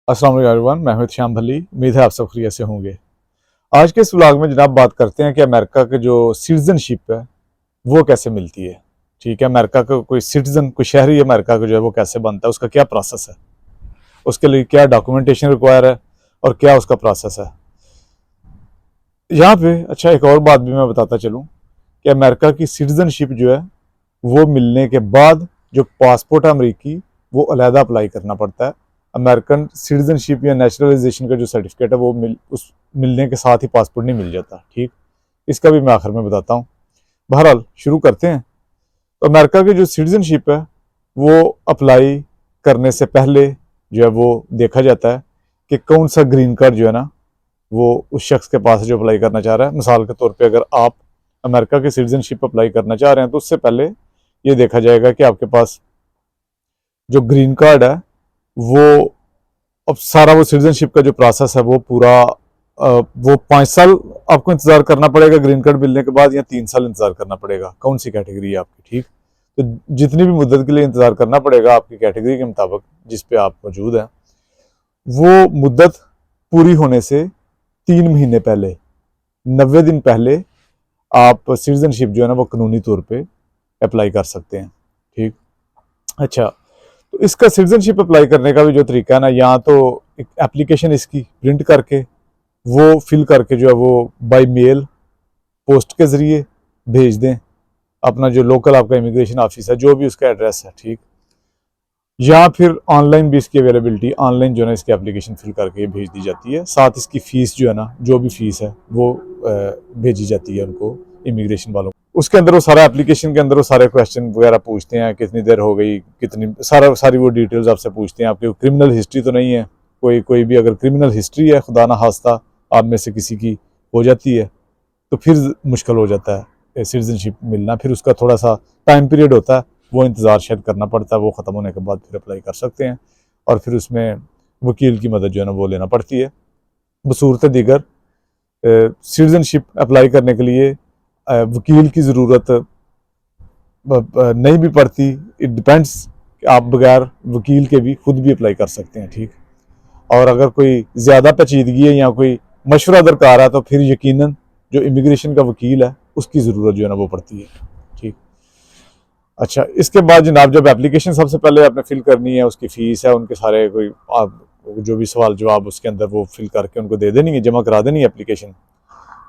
अस्सलाम वालेकुम एवरीवन, मैं हूं श्याम भली। उम्मीद है आप सब खैरियत से होंगे। आज के इस व्लॉग में जनाब बात करते हैं कि अमेरिका के जो सिटीजनशिप है वो कैसे मिलती है। ठीक है, अमेरिका का कोई सिटीजन, कोई शहरी अमेरिका का जो है वो कैसे बनता है, उसका क्या प्रोसेस है, उसके लिए क्या डॉक्यूमेंटेशन रिक्वायर है और क्या उसका प्रोसेस है। यहाँ पे अच्छा एक और बात भी मैं बताता चलूँ कि अमेरिका की सिटीजनशिप जो है वो मिलने के बाद जो पासपोर्ट है अमरीकी, वो अलहदा अप्लाई करना पड़ता है। अमेरिकन सिटीजनशिप या नेशनलाइजेशन का जो सर्टिफिकेट है वो मिलने के साथ ही पासपोर्ट नहीं मिल जाता। ठीक, इसका भी मैं आखिर में बताता हूँ। बहरहाल शुरू करते हैं। तो अमेरिका की जो सिटीजनशिप है वो अप्लाई करने से पहले जो है वो देखा जाता है कि कौन सा ग्रीन कार्ड जो है ना वो उस शख्स के पास जो अप्लाई करना चाह रहा है। मिसाल के तौर पे अगर आप अमेरिका की सिटीजनशिप अप्लाई करना चाह रहे हैं तो उससे पहले ये देखा जाएगा कि आपके पास जो ग्रीन कार्ड है वो अब सारा वो सिटीजनशिप का जो प्रोसेस है वो पूरा वो 5 साल आपको इंतजार करना पड़ेगा ग्रीन कार्ड मिलने के बाद, या 3 साल इंतजार करना पड़ेगा, कौन सी कैटेगरी है आपकी। ठीक, तो जितनी भी मुद्दत के लिए इंतजार करना पड़ेगा आपकी कैटेगरी के मुताबिक जिस पे आप मौजूद हैं, वो मुद्दत पूरी होने से 3 महीने पहले, 90 दिन पहले आप सिटीजनशिप जो है ना वो कानूनी तौर पे अप्लाई कर सकते हैं। ठीक, अच्छा, तो इसका सिटीजनशिप अप्लाई करने का भी जो तरीका है ना, यहाँ तो एक एप्लीकेशन इसकी प्रिंट करके वो फिल करके जो है वो बाय मेल पोस्ट के ज़रिए भेज दें अपना जो लोकल आपका इमिग्रेशन ऑफिस है, जो भी उसका एड्रेस है। ठीक, या फिर ऑनलाइन भी इसकी अवेलेबिलिटी, ऑनलाइन जो है ना इसकी एप्लीकेशन फिल करके भेज दी जाती है। साथ इसकी फ़ीस जो है ना, जो भी फ़ीस है वो भेजी जाती है उनको, इमिग्रेशन वालों को। उसके अंदर वो सारा एप्लीकेशन के अंदर वो सारे क्वेश्चन वगैरह पूछते हैं, कितनी देर हो गई, कितनी सारी वो डिटेल्स आपसे पूछते हैं। आपकी क्रिमिनल हिस्ट्री तो नहीं है, कोई भी अगर क्रिमिनल हिस्ट्री है खुदा ना खास्ता आप में से किसी की हो जाती है तो फिर मुश्किल हो जाता है सिटीजनशिप मिलना। फिर उसका थोड़ा सा टाइम पीरियड होता है, वो इंतज़ार शायद करना पड़ता है। वो ख़त्म होने के बाद फिर अप्लाई कर सकते हैं और फिर उसमें वकील की मदद जो है ना वो लेना पड़ती है। बसूरत दीगर सिटीजनशिप अप्लाई करने के लिए वकील की ज़रूरत नहीं भी पड़ती। इट डिपेंड्स, आप बगैर वकील के भी खुद भी अप्लाई कर सकते हैं। ठीक, और अगर कोई ज़्यादा पेचीदगी है या कोई मशवरा दरकार है तो फिर यकीनन जो इमिग्रेशन का वकील है उसकी ज़रूरत जो है ना वो पड़ती है। ठीक, अच्छा, इसके बाद जनाब जब एप्लीकेशन सबसे पहले आपने फिल करनी है, उसकी फ़ीस है, उनके सारे कोई आप जो भी सवाल जवाब उसके अंदर वो फिल करके उनको दे देनी है, जमा करा देनी है एप्लीकेशन।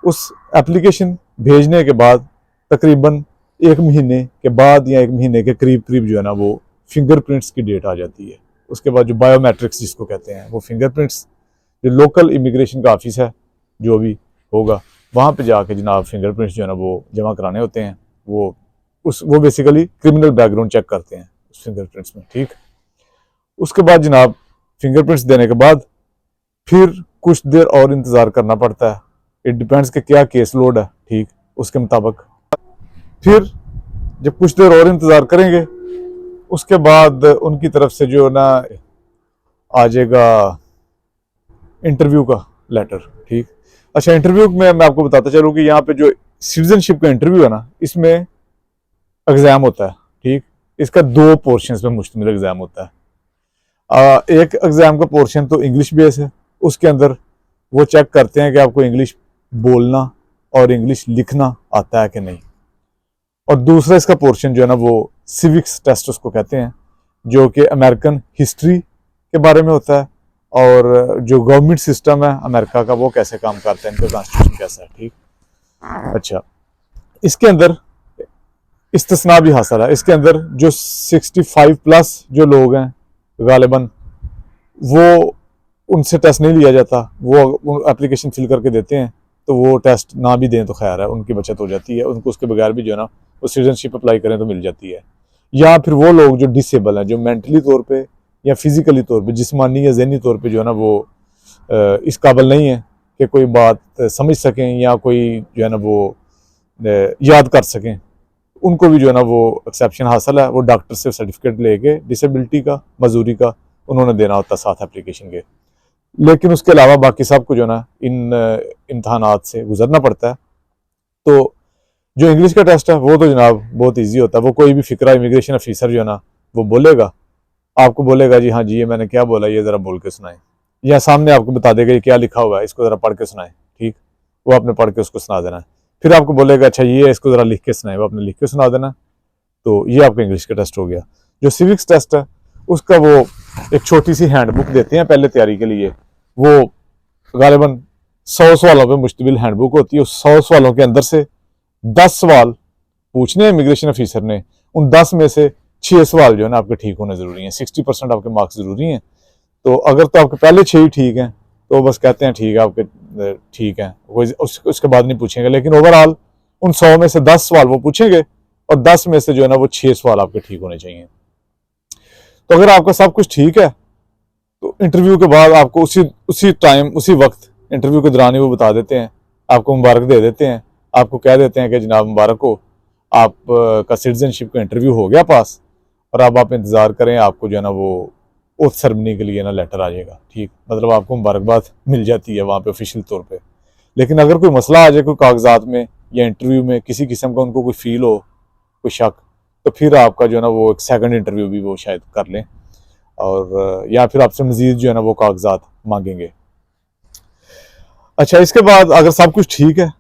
उस एप्लीकेशन भेजने के बाद तकरीबन 1 महीने के बाद या 1 महीने के करीब करीब जो है ना वो फिंगरप्रिंट्स की डेट आ जाती है। उसके बाद जो बायोमेट्रिक्स जिसको कहते हैं, वो फिंगरप्रिंट्स जो लोकल इमिग्रेशन का ऑफिस है जो भी होगा वहाँ पे जाके जनाब फिंगरप्रिंट्स जो है ना वो जमा कराने होते हैं। वो बेसिकली क्रिमिनल बैकग्राउंड चेक करते हैं उस फिंगरप्रिंट्स में। ठीक, उसके बाद जनाब फिंगरप्रिंट्स देने के बाद फिर कुछ देर और इंतज़ार करना पड़ता है। इट डिपेंड्स कि क्या केस लोड है। ठीक, उसके मुताबिक फिर जब कुछ देर और इंतज़ार करेंगे उसके बाद उनकी तरफ से जो ना आ जाएगा इंटरव्यू का लेटर। ठीक, अच्छा, इंटरव्यू में मैं आपको बताता चलूँ कि यहाँ पे जो सिटीजनशिप का इंटरव्यू है ना, इसमें एग्ज़ाम होता है। ठीक, इसका 2 पोर्शंस में मुश्तमिल एग्ज़ाम होता है। एक एग्ज़ाम का पोर्शन तो इंग्लिश बेस है, उसके अंदर वो चेक करते हैं कि आपको इंग्लिश बोलना और इंग्लिश लिखना आता है कि नहीं। और दूसरा इसका पोर्शन जो है ना वो सिविक्स टेस्ट उसको कहते हैं, जो कि अमेरिकन हिस्ट्री के बारे में होता है और जो गवर्नमेंट सिस्टम है अमेरिका का वो कैसे काम करता है, इनका कॉन्स्टिट्यूशन कैसा है। ठीक, अच्छा, इसके अंदर इस्तिस्ना भी हासिल है। इसके अंदर जो 65+ जो लोग हैं गालिबन वो उनसे टेस्ट नहीं लिया जाता, वो एप्लीकेशन फिल करके देते हैं, तो वो टेस्ट ना भी दें तो खैर है, उनकी बचत हो जाती है। उनको उसके बगैर भी जो है ना वो सिटीजनशिप अप्लाई करें तो मिल जाती है। या फिर वो लोग जो डिसेबल हैं, जो मेंटली तौर पे या फिजिकली तौर पे, जिस्मानी या जहनी तौर पे जो है ना वो इस काबिल नहीं है कि कोई बात समझ सकें या कोई जो है ना वो याद कर सकें, उनको भी जो है ना वो एक्सेप्शन हासिल है। वो डॉक्टर से सर्टिफिकेट लेके डिसेबिलिटी का, मजदूरी का उन्होंने देना होता है साथ एप्लीकेशन के। लेकिन उसके अलावा बाकी सबको जो है ना इन इम्तहानात से गुजरना पड़ता है। तो जो इंग्लिश का टेस्ट है वो तो जनाब बहुत इजी होता है। वो कोई भी फिक्रा इमिग्रेशन ऑफिसर जो है ना वो बोलेगा, आपको बोलेगा जी हाँ जी ये मैंने क्या बोला, ये ज़रा बोल के सुनाएं। या सामने आपको बता देगा ये क्या लिखा हुआ है, इसको ज़रा पढ़ के सुनाए, ठीक, वो आपने पढ़ के उसको सुना देना है। फिर आपको बोलेगा अच्छा ये है, इसको ज़रा लिख के सुनाए, वो आपने लिख के सुना देना। तो ये आपका इंग्लिश का टेस्ट हो गया। जो सिविक्स टेस्ट है उसका वो एक छोटी सी हैंडबुक देते हैं पहले तैयारी के लिए, वो गालिबन 100 सवालों पे मुश्तमिल हैंडबुक होती है। उस 100 सवालों के अंदर से 10 सवाल पूछने हैं इमिग्रेशन ऑफिसर ने, उन 10 में से 6 सवाल जो है ना आपके ठीक होने जरूरी हैं, 60% आपके मार्क्स जरूरी हैं। तो अगर तो आपके पहले 6 ही ठीक हैं तो बस कहते हैं ठीक है आपके ठीक है, उसके बाद नहीं पूछेंगे। लेकिन ओवरऑल उन 100 में से 10 सवाल वो पूछेंगे और 10 में से जो है ना वो 6 सवाल आपके ठीक होने चाहिए। तो अगर आपका सब कुछ ठीक है तो इंटरव्यू के बाद आपको उसी टाइम उसी वक्त इंटरव्यू के दौरान ही वो बता देते हैं, आपको मुबारक दे देते हैं, आपको कह देते हैं कि जनाब मुबारक हो, आप का सिटीजनशिप का इंटरव्यू हो गया पास, और अब आप इंतज़ार करें, आपको जो है ना वो ओथ सेरेमनी के लिए ना लेटर आ जाएगा, ठीक, मतलब आपको मुबारकबाद मिल जाती है वहाँ पे ऑफिशियल तौर पे। लेकिन अगर कोई मसला आ जाए कोई कागजात में या इंटरव्यू में, किसी किस्म का उनको कोई फील हो, कोई शक, तो फिर आपका जो है ना वो एक सेकंड इंटरव्यू भी वो शायद कर लें, और या फिर आपसे मजीद जो है ना वो कागजात मांगेंगे। अच्छा, इसके बाद अगर सब कुछ ठीक है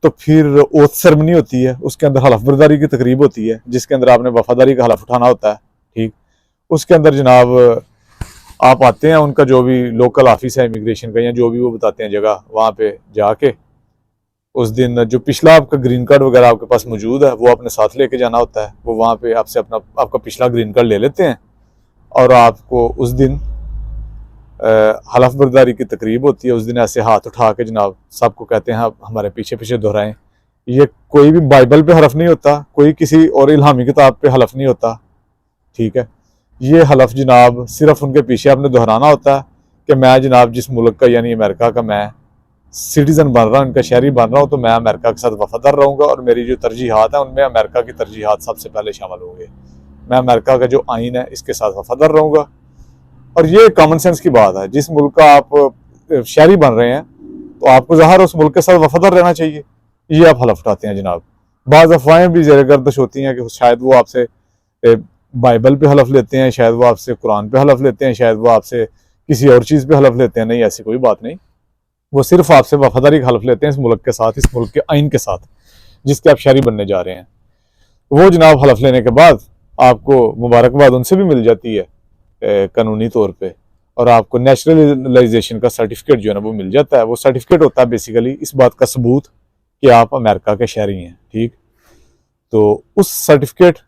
तो फिर ओथ सेरेमनी होती है, उसके अंदर हलफ बर्दारी की तकरीब होती है जिसके अंदर आपने वफादारी का हलफ उठाना होता है, ठीक। उसके अंदर जनाब आप आते हैं, उनका जो भी लोकल ऑफिस है इमिग्रेशन का या जो भी वो बताते हैं जगह, वहाँ पे जाके उस दिन जो पिछला आपका ग्रीन कार्ड वगैरह आपके पास मौजूद है वो अपने साथ लेके जाना होता है। वो वहाँ पे आपसे आपका पिछला ग्रीन कार्ड ले लेते हैं और आपको उस दिन हलफ बर्दारी की तकरीब होती है। उस दिन ऐसे हाथ उठा के जनाब सबको कहते हैं आप हमारे पीछे पीछे दोहराएं। ये कोई भी बाइबल पे हलफ नहीं होता, कोई किसी और इल्हामी किताब पे हलफ नहीं होता, ठीक है। ये हलफ जनाब सिर्फ उनके पीछे आपने दोहराना होता है कि मैं जनाब जिस मुल्क का यानी अमेरिका का मैं सिटीजन बन रहा हूँ, इनका शहरी बन रहा हूँ, तो मैं अमेरिका के साथ वफादार रहूँगा और मेरी जो तरजीहात हैं उनमें अमेरिका की तरजीहात सबसे पहले शामिल होंगे। मैं अमेरिका का जो आइन है इसके साथ वफादार रहूँगा। और ये कॉमन सेंस की बात है, जिस मुल्क का आप शहरी बन रहे हैं तो आपको ज़ाहिर उस मुल्क के साथ वफादार रहना चाहिए। ये आप हलफ उठाते हैं जनाब। बाज़ अफवाहें भी ज़ेर गर्दिश होती हैं कि शायद वो आपसे बाइबल पे हलफ लेते हैं, शायद वो आपसे कुरान पे हलफ लेते हैं, शायद वो आपसे किसी और चीज़ पे हलफ लेते हैं। नहीं, ऐसी कोई बात नहीं, वो सिर्फ आपसे वफादारी का हलफ लेते हैं इस मुल्क के साथ, इस मुल्क के आइन के साथ जिसके आप शहरी बनने जा रहे हैं। वो जनाब हलफ लेने के बाद आपको मुबारकबाद उनसे भी मिल जाती है कानूनी तौर पे, और आपको नेशनलाइजेशन का सर्टिफिकेट जो है ना वो मिल जाता है। वो सर्टिफिकेट होता है बेसिकली इस बात का सबूत कि आप अमेरिका के शहरी हैं, ठीक। तो उस सर्टिफिकेट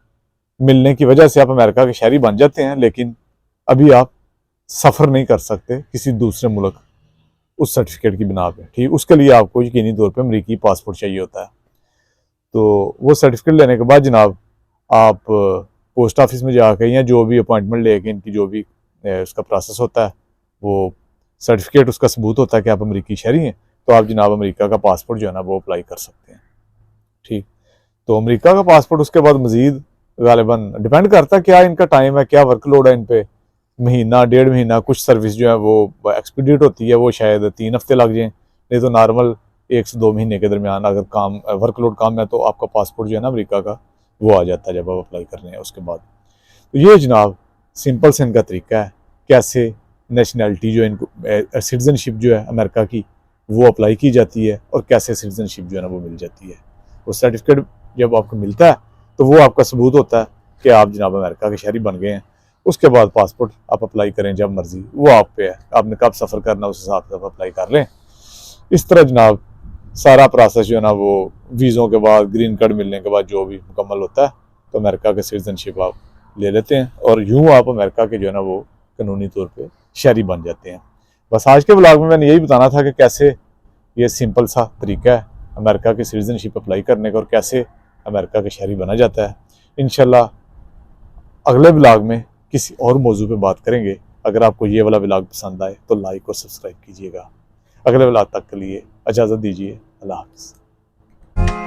मिलने की वजह से आप अमेरिका के शहरी बन जाते हैं, लेकिन अभी आप सफ़र नहीं कर सकते किसी दूसरे मुल्क उस सर्टिफिकेट की बिना पे, ठीक। उसके लिए आपको यकीनी तौर पर अमरीकी पासपोर्ट चाहिए होता है। तो वो सर्टिफिकेट लेने के बाद जनाब आप पोस्ट ऑफिस में जाकर या जो भी अपॉइंटमेंट लेके इनकी जो भी उसका प्रोसेस होता है, वो सर्टिफिकेट उसका सबूत होता है कि आप अमरीकी शहरी हैं, तो आप जनाब अमेरिका का पासपोर्ट जो है ना वो अप्लाई कर सकते हैं, ठीक। तो अमेरिका का पासपोर्ट उसके बाद मजीद गालिबन डिपेंड करता है क्या इनका टाइम है, क्या वर्कलोड है इन पे, महीना 1.5 महीना, कुछ सर्विस जो है वो एक्सपीडिएट होती है, वो शायद 3 हफ्ते लग जाएँ, नहीं तो नॉर्मल 1 से 2 महीने के दरमियान अगर काम वर्कलोड कम है तो आपका पासपोर्ट जो है ना अमेरिका का वो आ जाता है जब आप अप्लाई कर रहे हैं उसके बाद। तो ये जनाब सिंपल से इनका तरीका है कैसे नेशनैलिटी जो इनको सिटीजनशिप जो है अमेरिका की वो अप्लाई की जाती है और कैसे सिटीजनशिप जो है ना वो मिल जाती है। वो सर्टिफिकेट जब आपको मिलता है तो वो आपका सबूत होता है कि आप जनाब अमेरिका के शहरी बन गए हैं। उसके बाद पासपोर्ट आप अप्लाई करें जब मर्जी, वो आप पे है, आपने कब सफ़र करना उस हिसाब से आप अप्लाई कर लें। इस तरह जनाब सारा प्रोसेस जो है ना वो वीज़ों के बाद ग्रीन कार्ड मिलने के बाद जो भी मुकम्मल होता है तो अमेरिका के सिटीजनशिप आप ले लेते हैं और यूँ आप अमेरिका के जो है ना वो कानूनी तौर पे शहरी बन जाते हैं। बस आज के ब्लॉग में मैंने यही बताना था कि कैसे ये सिंपल सा तरीका है अमेरिका की सिटीजनशिप अप्लाई करने का और कैसे अमेरिका के शहरी बना जाता है। इंशाल्लाह अगले ब्लॉग में किसी और मौजू पे बात करेंगे। अगर आपको ये वाला ब्लॉग पसंद आए तो लाइक और सब्सक्राइब कीजिएगा। अगले ब्लॉग तक के लिए इजाज़त दीजिए। अल्लाह हाफ़िज़।